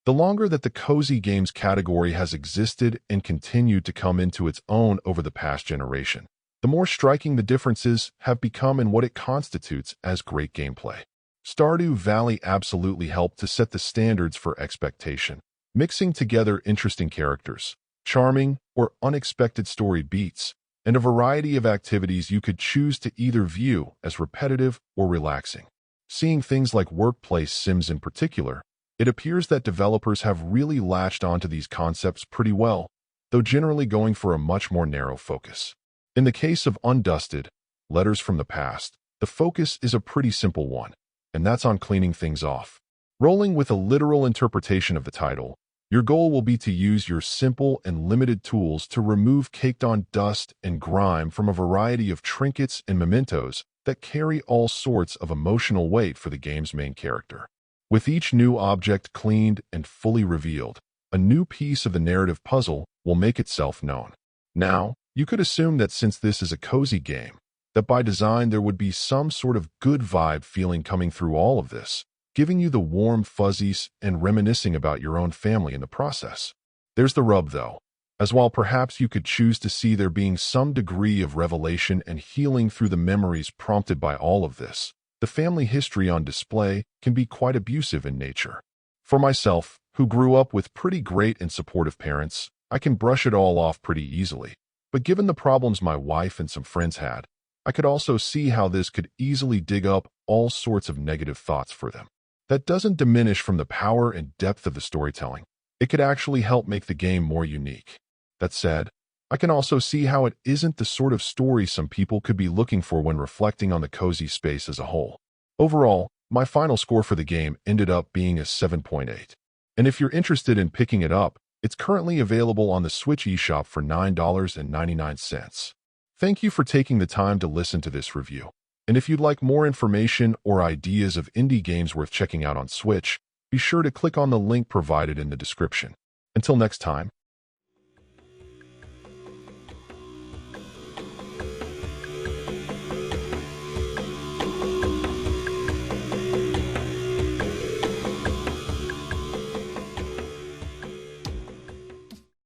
The longer that the cozy games category has existed and continued to come into its own over the past generation, the more striking the differences have become in what it constitutes as great gameplay. Stardew Valley absolutely helped to set the standards for expectation, mixing together interesting characters, charming or unexpected story beats, and a variety of activities you could choose to either view as repetitive or relaxing. Seeing things like workplace sims in particular, it appears that developers have really latched onto these concepts pretty well, though generally going for a much more narrow focus. In the case of Undusted, Letters from the Past, the focus is a pretty simple one, and that's on cleaning things off. Rolling with a literal interpretation of the title, your goal will be to use your simple and limited tools to remove caked-on dust and grime from a variety of trinkets and mementos that carry all sorts of emotional weight for the game's main character. With each new object cleaned and fully revealed, a new piece of the narrative puzzle will make itself known. Now, you could assume that since this is a cozy game, that by design there would be some sort of good vibe feeling coming through all of this, giving you the warm fuzzies and reminiscing about your own family in the process. There's the rub, though, as while perhaps you could choose to see there being some degree of revelation and healing through the memories prompted by all of this, the family history on display can be quite abusive in nature. For myself, who grew up with pretty great and supportive parents, I can brush it all off pretty easily. But given the problems my wife and some friends had, I could also see how this could easily dig up all sorts of negative thoughts for them. That doesn't diminish from the power and depth of the storytelling. It could actually help make the game more unique. That said, I can also see how it isn't the sort of story some people could be looking for when reflecting on the cozy space as a whole. Overall, my final score for the game ended up being a 7.8. And if you're interested in picking it up, it's currently available on the Switch eShop for $9.99. Thank you for taking the time to listen to this review. And if you'd like more information or ideas of indie games worth checking out on Switch, be sure to click on the link provided in the description. Until next time,